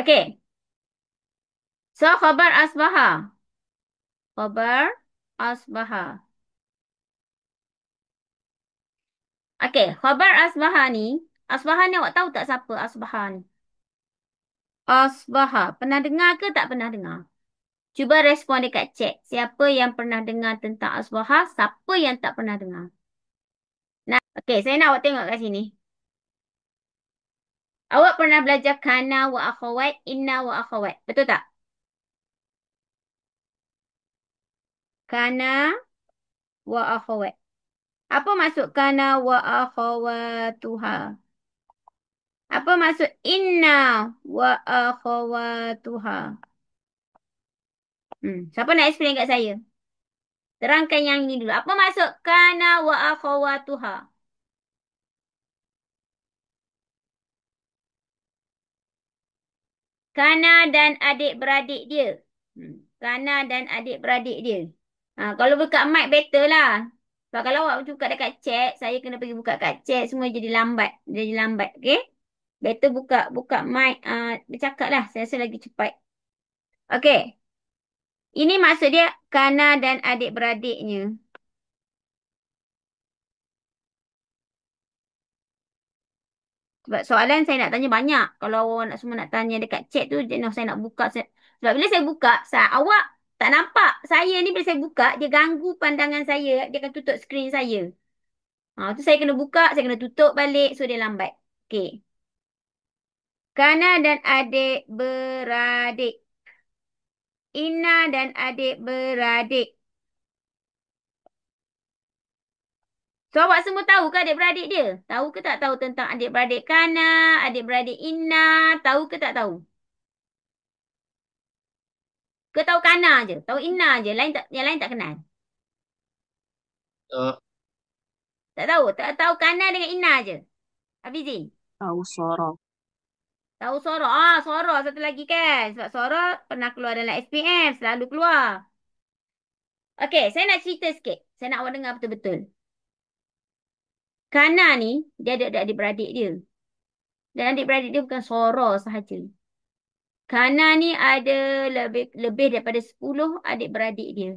Okey. So, khabar asbaha. Khabar asbaha. Okey, khabar asbaha ni. Asbaha ni awak tahu tak siapa asbaha ni? Asbaha. Pernah dengar ke tak pernah dengar? Cuba respon dekat chat. Siapa yang pernah dengar tentang asbaha? Siapa yang tak pernah dengar? Nah, okey, saya nak awak tengok kat sini. Awak pernah belajar kana wa akhawat, inna wa akhawat. Betul tak? Kana wa akhawat. Apa maksud kana wa akhawatuha? Apa maksud inna wa akhawatuha? Siapa nak explain kat saya? Terangkan yang ini dulu. Apa maksud kana wa akhawatuha? Kana dan adik-beradik dia. Kana dan adik-beradik dia. Kalau buka mic better lah. Sebab kalau awak buka dekat chat, saya kena pergi buka kat chat, semua jadi lambat. Jadi lambat, okay? Better buka buka mic, bercakap lah. Saya rasa lagi cepat. Okay. Ini maksud dia kana dan adik-beradiknya. Sebab soalan saya nak tanya banyak. Kalau awak nak semua nak tanya dekat chat tu, saya nak buka. Sebab bila saya buka, awak tak nampak. Saya ni bila saya buka, dia ganggu pandangan saya. Dia akan tutup skrin saya. Tu saya kena buka, saya kena tutup balik. So, dia lambat. Okay. Kana dan adik-beradik. Ina dan adik-beradik. So, awak semua tahu ke adik-beradik dia? Tahu ke tak tahu tentang adik-beradik Kana, adik-beradik Ina? Tahu ke tak tahu? Ke tahu Kana je? Tahu Ina je? Yang lain tak kenal? Tak Tak tahu? Tak tahu Kana dengan Ina je? Hafizi? tahu sorang. Tahu Sora? Sora satu lagi kan? Sebab Sora pernah keluar dalam SPM. Selalu keluar. Okey, saya nak cerita sikit. Saya nak awak dengar betul-betul. Kana ni, dia ada adik-beradik dia. Dan adik-beradik dia bukan Sora sahaja. Kana ni ada lebih daripada 10 adik-beradik dia.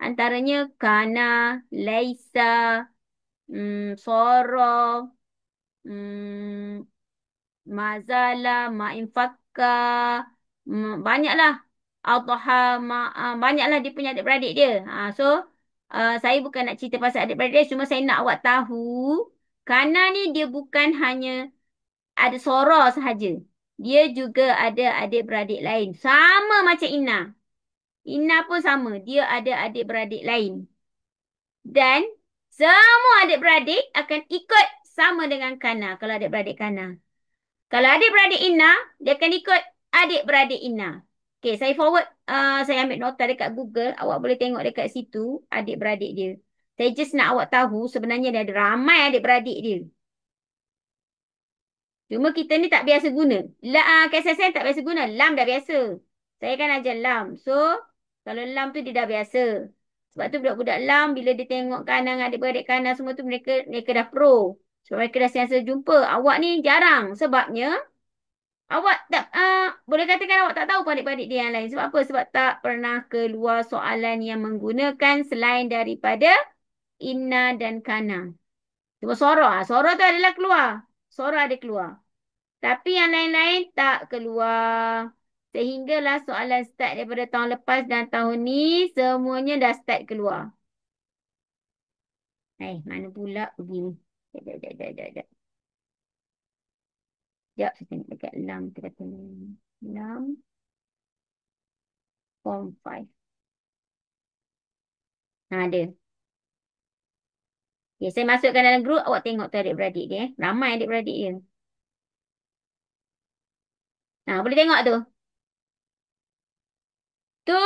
Antaranya Kana, Laisa, Sora, hmm, Mazala, Ma'infakka, banyaklah. Al-Taha, banyaklah dia punya adik-beradik dia. So, saya bukan nak cerita pasal adik-beradik dia, cuma saya nak awak tahu, Kana ni dia bukan hanya ada Sora sahaja. Dia juga ada adik-beradik lain. Sama macam Ina. Ina pun sama. Dia ada adik-beradik lain. Dan semua adik-beradik akan ikut sama dengan Kana. Kalau adik-beradik Kana. Kalau adik-beradik Ina, dia akan ikut adik-beradik Ina. Okay, saya forward. Saya ambil nota dekat Google. Awak boleh tengok dekat situ adik-beradik dia. Saya just nak awak tahu sebenarnya dia ada ramai adik-beradik dia. Cuma kita ni tak biasa guna. KSSN tak biasa guna. Lam dah biasa. Saya kan ajar Lam. So, kalau Lam tu dia dah biasa. Sebab tu budak-budak Lam bila dia tengok kanan adik-beradik kanan semua tu mereka dah pro. Sebab mereka dah sentiasa jumpa. Awak ni jarang. Sebabnya awak tak boleh katakan awak tak tahu pun adik-beradik dia yang lain. Sebab apa? Sebab tak pernah keluar soalan yang menggunakan selain daripada Inna dan Kana. Cuma Sora. Sora tu adalah keluar. Sora ada keluar. Tapi yang lain-lain tak keluar. Sehinggalah soalan start daripada tahun lepas dan tahun ni semuanya dah start keluar. Mana pula begini? Sekejap. Sekejap, saya tengok dekat Lam. Kita kata Lam. Form 5. Ada. Okay, saya masukkan dalam grup. Awak tengok tu adik-beradik dia. Ramai adik-beradik dia. Boleh tengok tu. Tu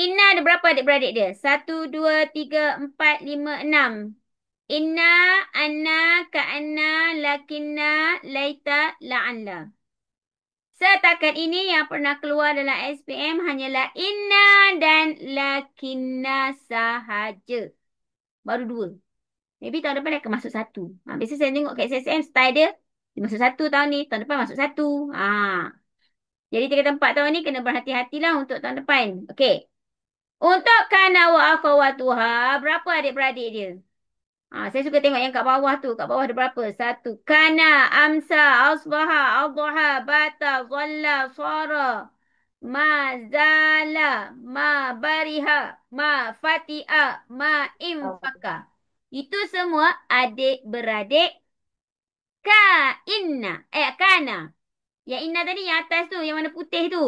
Inna ada berapa adik-beradik dia? 1, 2, 3, 4, 5, 6. Inna, Anna, Ka'anna, Lakinna, Laita, La'anla. Setakat ini yang pernah keluar dalam SPM hanyalah Inna dan Lakinna sahaja. Baru 2. Maybe tahun depan dia akan masuk 1. Biasa saya tengok kat SSM style dia. Dia masuk 1 tahun ni. Tahun depan masuk 1. Jadi 3 tempat tahun ni kena berhati-hatilah untuk tahun depan. Okey. Untuk kana wa akhawatuha, berapa adik-beradik dia? Saya suka tengok yang kat bawah tu. Kat bawah ada berapa? Satu. Kana, amsa, asbaha, adha, bata, zalla, sara, ma, zala, ma, bariha, ma, fati'a, ma, infaka. Itu semua adik-beradik ka, inna. Kana. Yang inna tadi yang atas tu. Yang warna putih tu.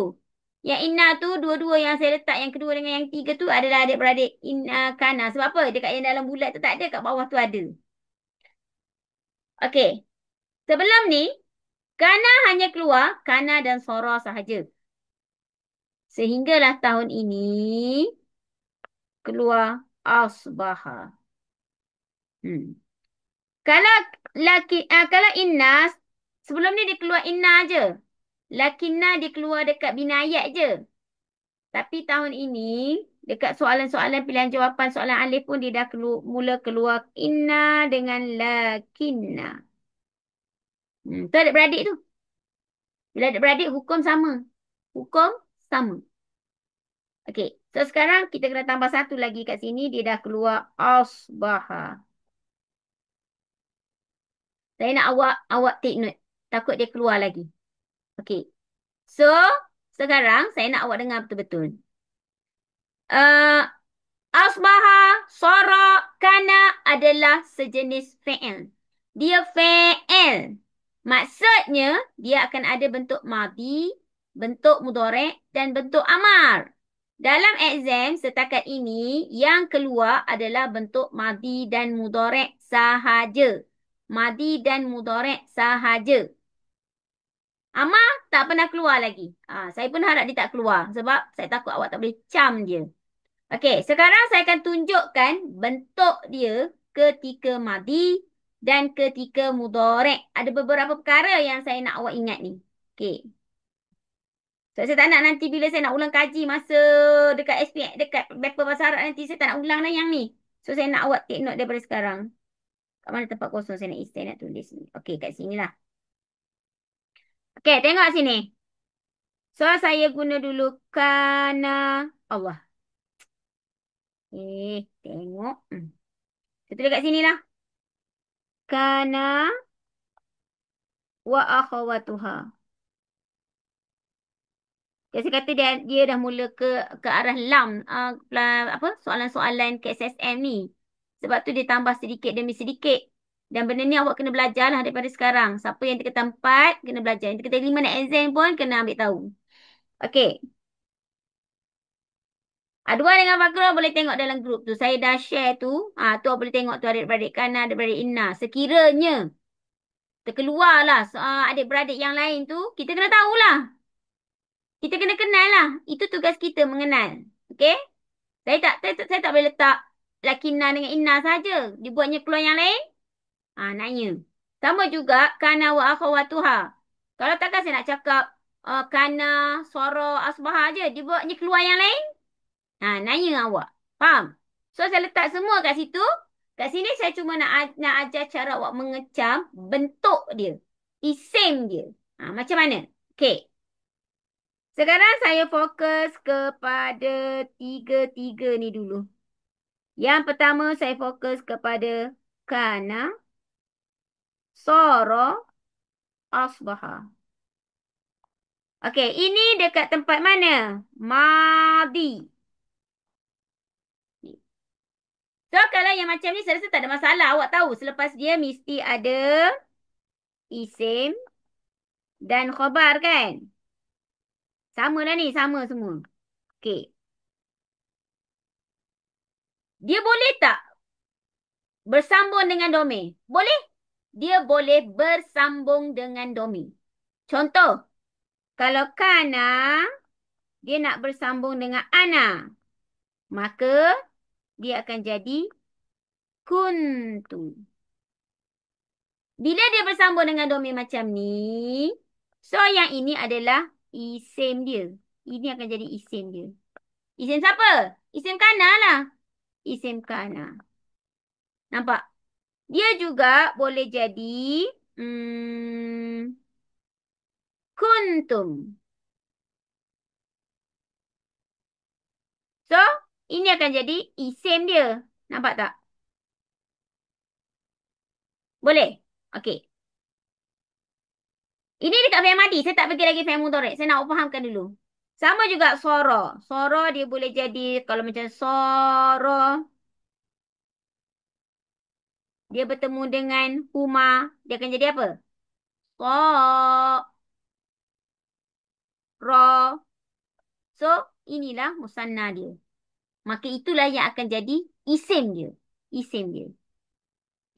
Yang inna tu dua-dua yang saya letak. Yang kedua dengan yang tiga tu adalah adik-beradik inna kana. Sebab apa? Dekat yang dalam bulat tu tak ada. Kat bawah tu ada. Okey. Sebelum ni, kana hanya keluar kana dan sora sahaja. Sehinggalah tahun ini keluar asbaha. Hmm. Kalau kalau inna, sebelum ni dia keluar inna je. Lakinna dia keluar dekat binayat je. Tapi tahun ini, dekat soalan-soalan pilihan jawapan soalan alif pun dia dah mula keluar inna dengan lakinna. Tu adik-beradik tu. Bila adik-beradik hukum sama. Hukum sama. Okey. So sekarang kita kena tambah satu lagi kat sini. Dia dah keluar asbaha. Saya nak awak take note. Takut dia keluar lagi. Okey. So sekarang saya nak awak dengar betul-betul. Uh, Asbaha, sara, kana adalah sejenis fi'il. Dia fi'il. Maksudnya, dia akan ada bentuk madi, bentuk mudhari' dan bentuk amar. Dalam exam setakat ini, yang keluar adalah bentuk madi dan mudhari' sahaja. Madi dan mudhari' sahaja. Amar tak pernah keluar lagi. Saya pun harap dia tak keluar. Sebab saya takut awak tak boleh cam dia. Okey, sekarang saya akan tunjukkan bentuk dia ketika madi dan ketika mudhari'. Ada beberapa perkara yang saya nak awak ingat ni. Okey. So, saya tak nak nanti bila saya nak ulang kaji masa dekat SPM, dekat paper bahasa Arab nanti saya tak nak ulang lah yang ni. So, saya nak awak take note daripada sekarang. Kat mana tempat kosong saya nak isi, saya nak tulis ni. Okey, kat sini lah. Okey, tengok sini. So, saya guna dulu kana Allah. Tengok. Saya tulis kat sini lah. Kana wa akhawatuha. Saya kata dia dah mula ke arah lam apa soalan-soalan KSSM ni. Sebab tu dia tambah sedikit demi sedikit. Dan benda ni awak kena belajar lah daripada sekarang. Siapa yang terkata 4 kena belajar. Yang terkata 5 nak exam pun kena ambil tahu. Okey. Dua dengan Fakrul boleh tengok dalam grup tu. Saya dah share tu. Tu boleh tengok tu adik-beradik Kana, adik-beradik Inna. Sekiranya terkeluar lah adik-beradik yang lain tu, kita kena tahulah. Kita kena kenal lah. Itu tugas kita mengenal. Okey? Saya tak boleh letak Lakina dengan Inna saja. Dibuatnya keluar yang lain. Naknya. Sama juga Kana wa akhawatuha. Kalau takkan saya nak cakap Kana, Sora, Asbaha je. Dibuatnya keluar yang lain. Nanya awak. Faham? So saya letak semua kat situ. Kat sini saya cuma nak ajar cara awak mengecam bentuk dia. Isim dia. Macam mana? Okey. Sekarang saya fokus kepada tiga-tiga ni dulu. Yang pertama saya fokus kepada kana, sara, asbaha. Okey, ini dekat tempat mana? Madi. So, kalau yang macam ni saya rasa tak ada masalah. Awak tahu selepas dia mesti ada isim dan khabar kan? Sama lah ni, sama semua. Okey. Dia boleh tak bersambung dengan domain? Boleh. Dia boleh bersambung dengan domain. Contoh, kalau kana, dia nak bersambung dengan ana. Maka, dia akan jadi kuntu. Bila dia bersambung dengan domain macam ni, so yang ini adalah isim dia. Ini akan jadi isim dia. Isim siapa? Isim kana lah. Isim kana. Nampak? Dia juga boleh jadi kuntum. So, ini akan jadi isim dia. Nampak tak? Boleh? Okey. Ini dekat fi'il madi. Saya tak pergi lagi fi'il mudhari'. Saya nak fahamkan dulu. Sama juga soro. Soro dia boleh jadi, kalau macam soro, dia bertemu dengan huma. Dia akan jadi apa? Ro. So, inilah musanna dia. Maka itulah yang akan jadi isim dia. Isim dia.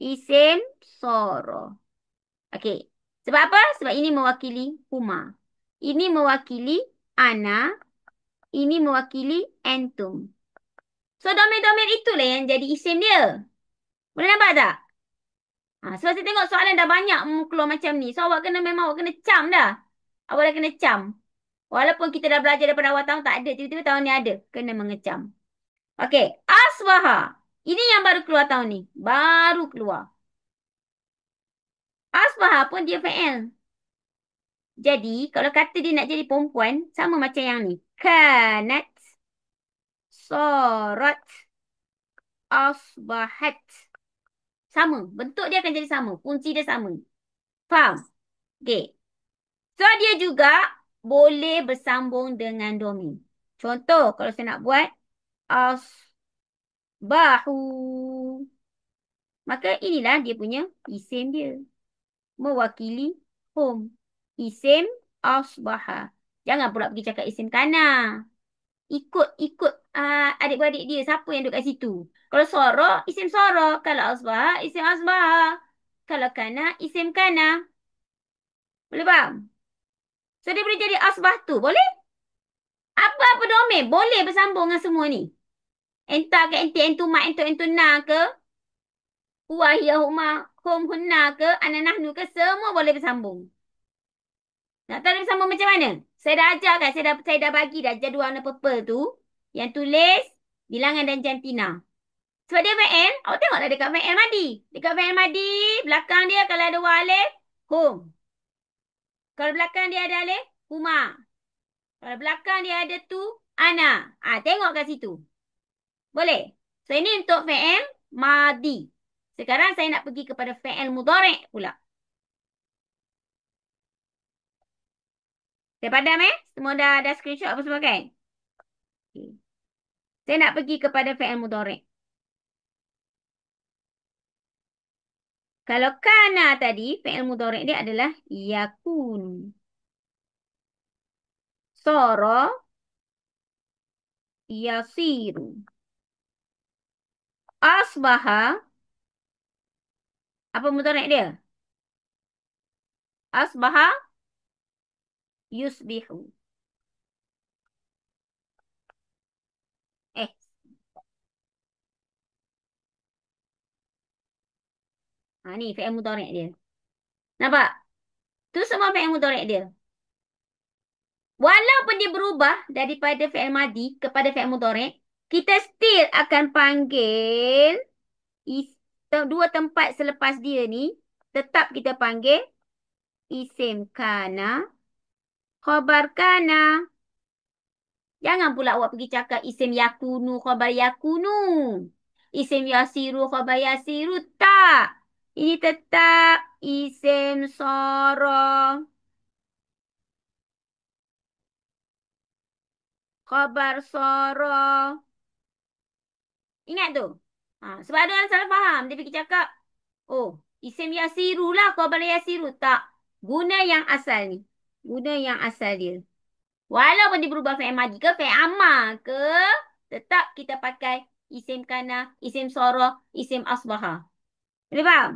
Isim soro. Okey. Sebab apa? Sebab ini mewakili huma. Ini mewakili ana. Ini mewakili antum. So, domir-domir itulah yang jadi isim dia. Boleh nampak tak? Sebab saya tengok soalan dah banyak keluar macam ni. So, memang awak kena cam dah. Awak dah kena cam. Walaupun kita dah belajar daripada awal tahun, tak ada. Tiba-tiba tahun ni ada. Kena mengecam. Okey. Asbaha. Ini yang baru keluar tahun ni. Baru keluar. Asbaha pun dia fa'il. Jadi, kalau kata dia nak jadi perempuan, sama macam yang ni. Kanat, sorat, asbahat. Sama. Bentuk dia akan jadi sama. Fungsi dia sama. Faham? Okey. So, dia juga boleh bersambung dengan domi. Contoh, kalau saya nak buat asbahu. Maka inilah dia punya isim dia. Mewakili hum. Isim asbaha. Jangan pula pergi cakap isim kana. Ikut adik-beradik dia. Siapa yang duduk kat situ. Kalau soro, isim soro. Kalau asbaha, isim asbaha. Kalau kana, isim kana. Boleh faham? So, dia boleh jadi asbah tu. Boleh? Apa-apa domain. Boleh bersambung dengan semua ni. Entah ke enti, entuma, entu, entuna ke. Huwahiyah, huma, hum, hunna ke. Ana, nahnu ke. Semua boleh bersambung. Nak tahu dia bersambung macam mana? Saya dah ajar kan. Saya dah bagi dah jadual warna purple tu. Yang tulis bilangan dan jantina. Sebab dia VN. Awak tengoklah dekat VN Madi. Dekat VN Madi. Belakang dia kalau ada walif. Hum. Kalau belakang dia ada alif. Huma. Kalau belakang dia ada tu, ana. Tengok kat situ. Boleh? So, ini untuk fi'il madi. Sekarang saya nak pergi kepada fi'il mudhari' pula. Saya padam Semua dah screenshot apa semua kan? Okay. Saya nak pergi kepada fi'il mudhari'. Kalau kana tadi, fi'il mudhari' dia adalah yakun. Sara yasiru. Asbaha. Apa mudhari' dia? Asbaha yusbihu. Eh. Ni fi'il mudhari' dia. Nampak? Tu semua fi'il mudhari' dia. Walaupun dia berubah daripada fi'il madi kepada fi'il mudhari', kita still akan panggil dua tempat selepas dia ni, tetap kita panggil isim kana, khabar kana. Jangan pula awak pergi cakap isim yakunu, khabar yakunu. Isim yasiru, khabar yasiru. Tak. Ini tetap isim sara, khabar sara. Ingat tu? Sebab ada orang salah faham. Dia fikir cakap, oh, isim yasiru lah, khabar yasiru. Tak. Guna yang asal ni. Guna yang asal dia. Walaupun dia berubah fi'il madi ke, fi'il amal ke, tetap kita pakai isim kana, isim sara, isim asbaha. Boleh faham?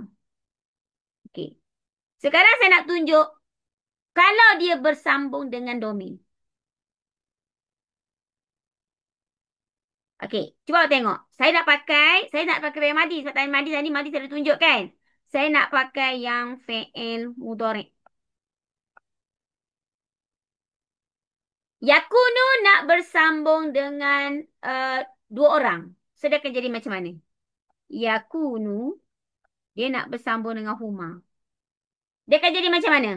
Okey. Sekarang saya nak tunjuk kalau dia bersambung dengan domain. Okey, cuba tengok. Saya nak pakai fi'il madi. Sebab tadi madi saya dah tunjukkan. Saya nak pakai yang fi'il mudhari'. Yakunu nak bersambung dengan dua orang. So, dia akan jadi macam mana? Yakunu, dia nak bersambung dengan huma. Dia akan jadi macam mana?